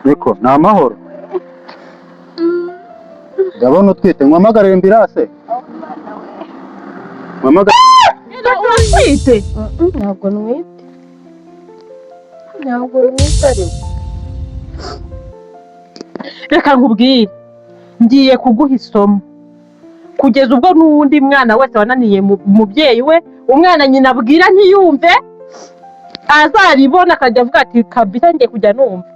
Niko ni amahoro. Ndabona utwite nkwamagara ambulance. Nkwamagara. Utwite? Ntabwo nwite. Reka nkubwire. Ngiye kuguha isomo. Kugeza ubwo n'uwundi mwana wese wananiye umubyeyi we, umwana nyina abwira ntiyumve, azaribona akajya avuga ati kabisa ngiye kujya numva.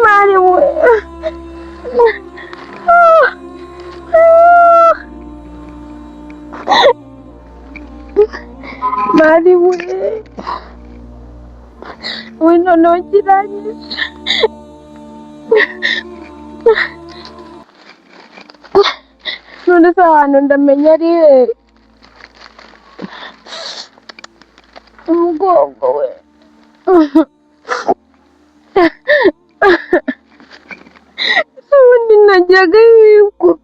Mari we. Mari we. Wino nokiranyije. None se ahantu ndamenya ari he? Umugongo we. Ubundi najyaga yibwo.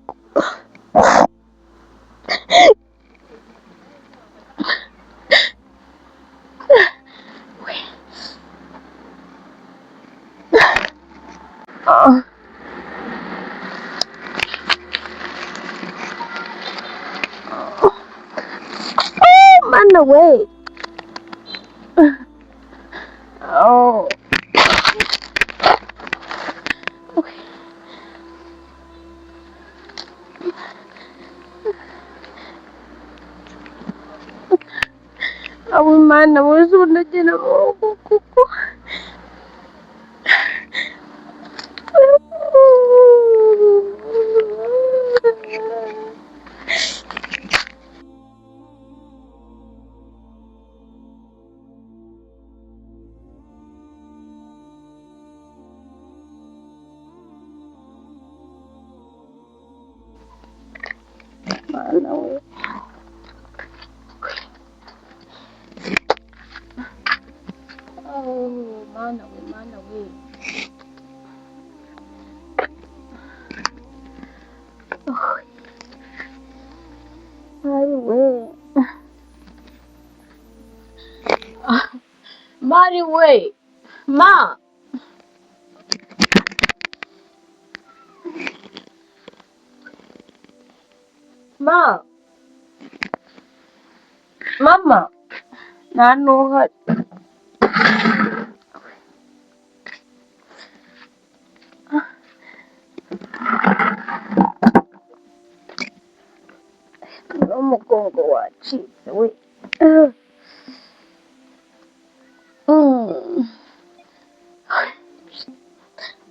Mana we. Oh. Awi mana muzi unagena kuko. Mana we. Oh, mana we. Oh. Mari we. Mari we. Ma. Ma. Mama. Nanuhat. Umugongo wacitse we.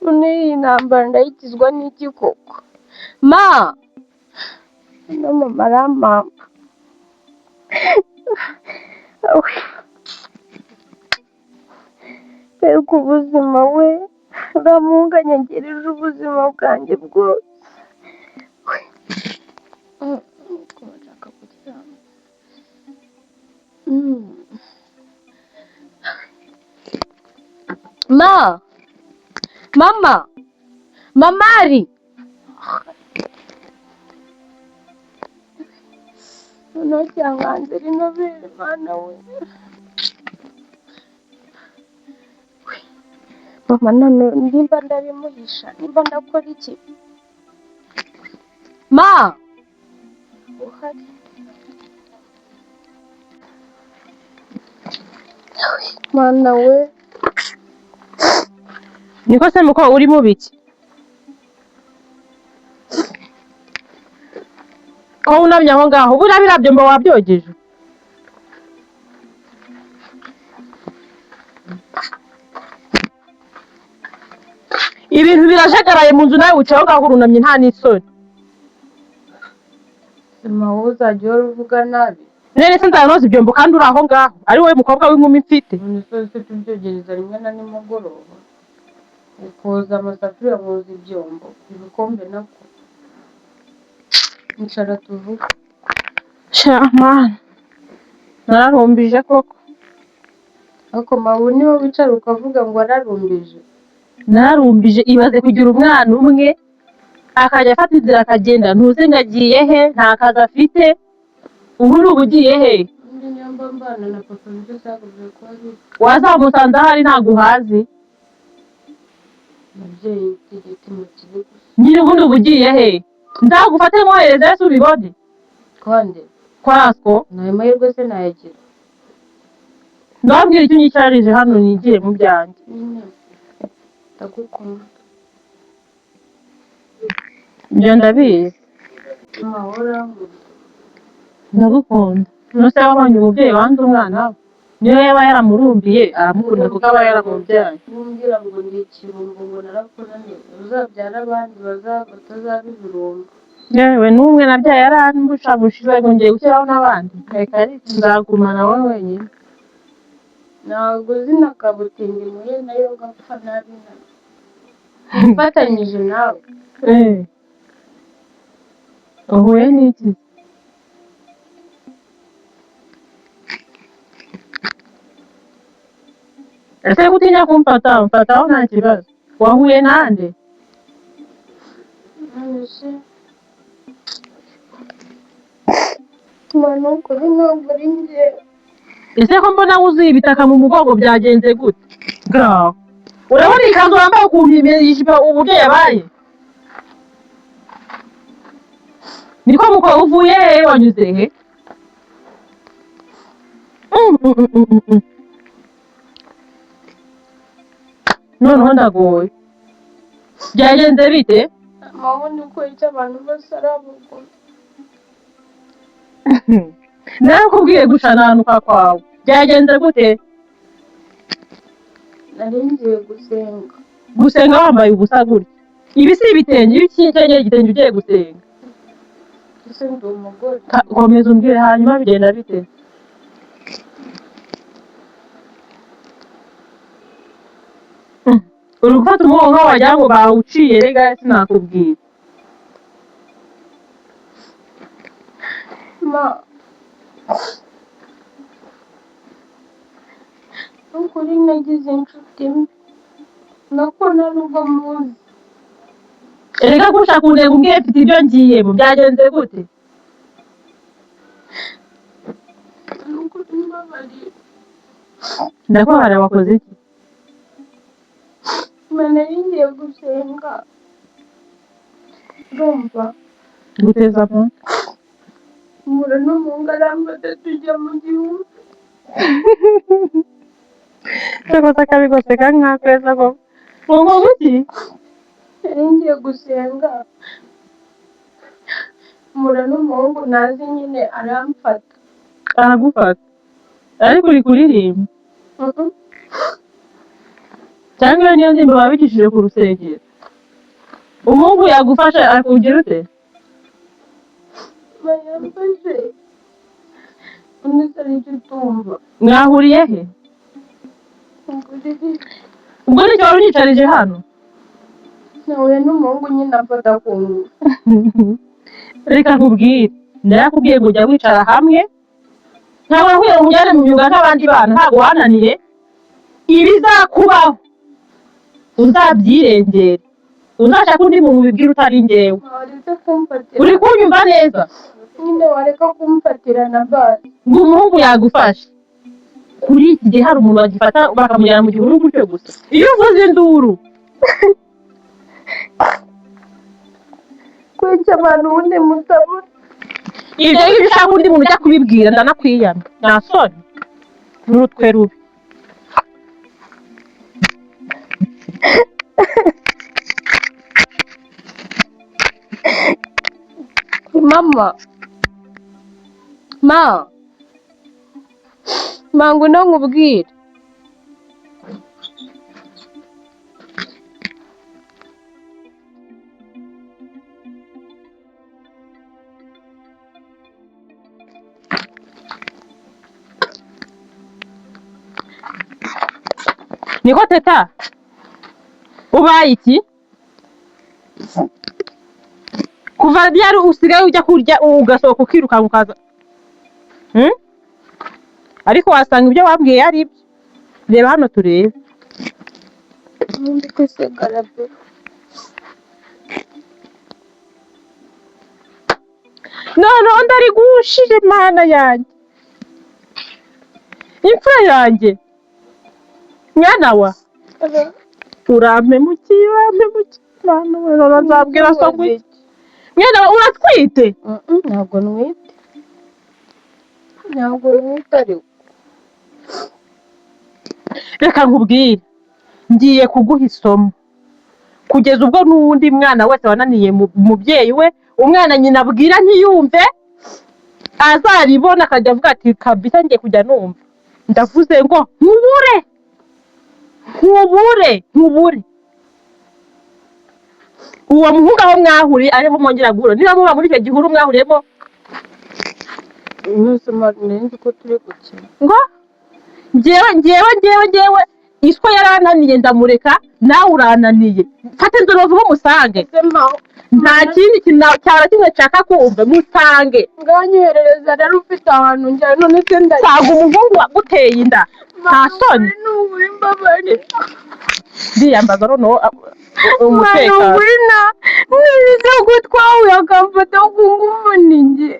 None iyi ntambara ndayikizwa n'iki koko? Ma. No mama arampampa. Mbega ubuzima we. Uramunganya ngereje ubuzima bwanjye bwose. Nshaka kuryama. Ma. Mama. Mamari. Noneho cyanganze rino bere mana we. Mama none ndimba ndabimuhisha, nimba ndakora iki? Ma. Uhari. Mana we. Niko se muko uri mu biki? Aho unamye aho ngaho, buriya birabyo mba wabyogeje. Ibintu birajagaraye mu nzu nawe wicaye aho ngaho urunamye nta n'isoni. Sima wowe uzajya uvuga nabi. none se nzanoza ibyombo kandi uri aho ngaho ari wowe mukobwa w'inkumi mfite. none se ufite ubyogereza rimwe na nimugoroba ukoza amasafuriya woza ibyombo ibikombe nako icara tuvuge. sha mana nararumbije koko. ariko mabu niba wicara ukavuga ngo wararumbije. Nararumbije ibaze kugira umwana umwe akajya afata inzira akagenda ntuzi ngo agiye he, nta kazi afite, ubu ni ubugiye he? undi nyamba mbana na papa nibyo byagombaga kuba biri. Wazamusanze ahari ntabwo uhazi umubyeyi utegeka mu kigo nyine, ubundi ubugiye he? Nzagufate mwohereze ese ubibone kandi kwasko. ntayo mahirwe se nayagira. ndababwira icyo unyicarije hano nigiye mu byanjye. nyine ndagukunda. ibyo ndabizi, amahoro ndagukunda. nose wabonye umubyeyi wanze umwana we, niyo yaba yaramurumbiye aramukunda kuko aba yaramubyaye. numbwira ngo ndi ikirumbo ngo narakunaniye uzabyara abandi batazaba ibirumbo. yewe n'umwe nabyaye yarambushabushije ngo ngiye gushyiraho n'abandi. reka reka nzagumana wowe wenyine. ntabwo zina kabutindi muye nayo gapfa nabi nabi mfatanyije nawe. uhuye n'iki? ese gutinya kumfata mfataho nta kibazo. wahuye nande? none se mwana ukuri ntabwo ari njye. ese ko mbona wuzuye ibitaka mu mugongo byagenze gute? ngaho urabona iyi kanzu wambaye ukuntu ijipo uburyo yabaye? niko mukobwa uvuye he? wanyuze he? noneho ndagoye. byagenze bite? amabona uko icyo abantu bose ari abagore. narakubwiye gushananuka kwawe. byagenze gute? nari ngiye gusenga. gusenga wambaye ubusa gutya? ibi si ibitenge, iyo ukenyeye igitenge ugiye gusenga. ese ndi umugore. komeza umbwire hanyuma bigenda bite? uri gufata umugongo wagira ngo bawuciye, rega sinakubwira. ma ukuri nagize inshuti mbi nako nubwo muzi. erega ko ushaka kundeba umbwire mfite ibyo ngiyemo. byagenze gute? ukuri mbabarira. ndakubara wakoze iki? nari ngiye gusenga urumva guteza amatwi. mpura n'umuhungu arambata tujya mu gihugu. rwose akabigoseka nk'akweza ko ngo iki? nari ngiye gusenga mpura n'umuhungu ntazi nyine aramfata. aragufata ariko uri kuririmba cyangwa iyo niyo ndirimbo babigishije ku rusengero? umuhungu yagufasha akugira ute? bayamfashe undi se nicyo utumva. mwahuriye he? ubwo nicyo wari unyicarije hano? nahuye n'umuhungu nyine afata ku ngufu. reka nkubwire, narakubwiye ngo ujya wicara hamwe, ntabwo nakubwiye ngo ujyane mu myuga nk'abandi bana. ntabwo wananiye. ibizakubaho uzabyirengere, uzashaka undi muntu ubibwira utari njyewe. waretse kumfatira. uri kunyumva neza? nyine wareka kumfatira na basi. ngo umuhungu yagufashe. kuri iki gihe hari umuntu bagifata bakamujyana mu gihuru gutyo gusa. iyo uvuze induru kwica abantu ubundi mutabona. ibyo ngibyo ushaka undi muntu ujya kubibwira ndanakwiyana. nta soni n'urutwe rubi. mama ngwino nkubwire. niko teta ubaye iki kuva ryari usigaye ujya kurya ugasohoka ukirukanka ukaza ariko wasanga ibyo wabwiye ari ibyo. Reba hano turebe Ndi kwisigara pe. noneho ndari gushije Mana yanjye, imfura yanjye, mwana wa urampemukiye Mana we, none nzabwira so ngo iki? Mwana wa uratwite? Ntabwo ntwite. Ntabwo ntwite ariko. Reka nkubwire, ngiye kuguha isomo kugeza ubwo n'uwundi mwana wese wananiye umubyeyi we, umwana nyina abwira ntiyumve, azaribona akajya avuga ati kabisa ngiye kujya numva. Ndavuze ngo nkubure uwo muhungu aho mwahuriye ariho mwongera guhura, niba muba muri icyo gihuru mwahuriyemo Mwese nzi ko turi gukina. ngo njyewe iswa yarananiye ndamureka, nawe urananiye, fata inzira vuba umusange. Nta kindi kintu cyaba kimwe nshaka kumva, musange. Nganyoherereza rero ufite ahantu njya none se Sanga umuhungu waguteye inda, nta soni. Nuburi mbabarira. Ndiyambaza noneho umutekano. Nuburi nibize gutwawe akamfata ku ngufu ninjye.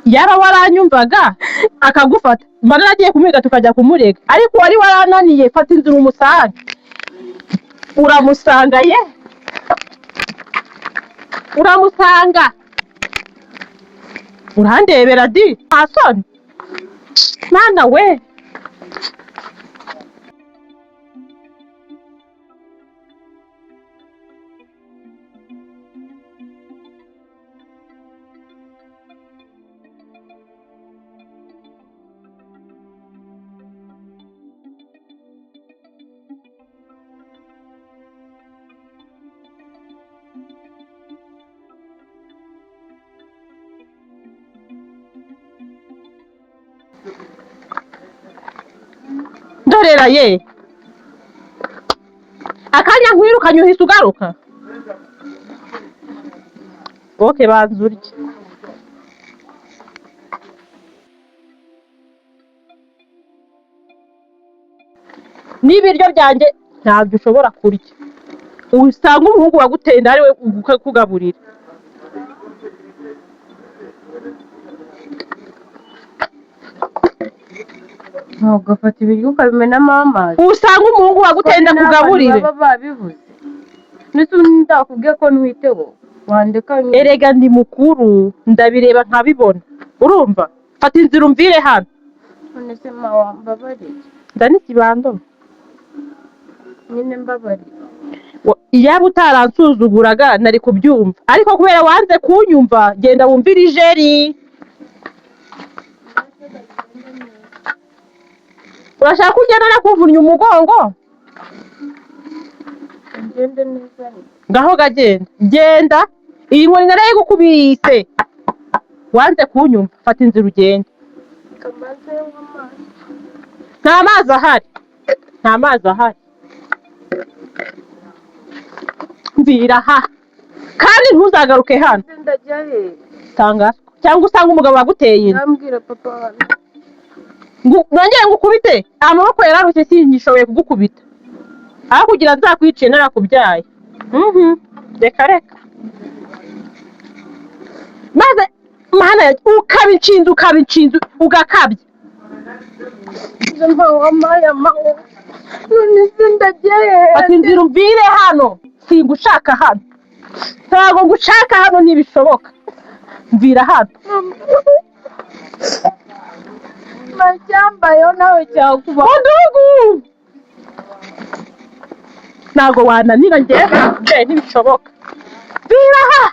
Yaba waranyumvaga akagufata, mbona nagiye kumwiga tukajya kumurega, ariko wari warananiye, fata inzira umusange. Uramusanga ye, uramusanga, urandebera di, nta soni. Mana we, dorera ye, akanya nkwirukanye uhise ugaruka. Oke, banza urye. N'ibiryo byanjye ntabyo ushobora kurya, usanga umuhungu waguteye inda ari we kugaburira. Ntugafata ibiryo ukabimenamo amazi. Usanga umuhungu waguteye inda kugaburire. Baba babivuze. Nese ndakubwiye ko ntwiteho. Wandeka Erega ndi mukuru, ndabireba nkabibona. Urumva? Fata inzira umvire hano. none se mawa mbabarira. Ndanikibando. Nyine mbabarira. Iyaba utaransuzuguraga nari kubyumva, ariko kubera wanze kunyumva, genda wumvire ijeri. Urashaka kugenda nakuvunnye umugongo? Ngende neza. Ngaho genda, iyi nkoni narayigukubise. Wanze kunyumva, fata inzira ugende. Kamaze amazi. Nta mazi ahari. Mvira aha, kandi ntuzagaruke hano. Ndajya he? Cyangwa usanga umugabo waguteye inda. Nambwira papa wanjye. Nongere ngukubite, amaboko yararushye sinyishoboye kugukubita. Aho kugira nzakwiciye narakubyaye. Reka. Maze Mana ukaba inshinzi ugakabya. Mawa. None se ndajya he? Fata inzira umvire hano, singushaka hano. Ntabwo ngushaka hano ntibishoboka. Mvira hano. Mashyamba yo nawe cyakuba. Mudugu! Ntabwo wananira njyewe ntibishoboka. Mvira aha!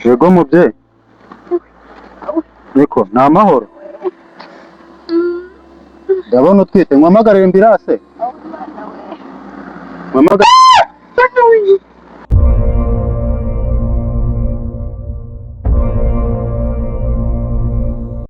Yego mubyeyi. Niko ni amahoro. Ndabona utwite, mpamagare ambulance. Mpamagare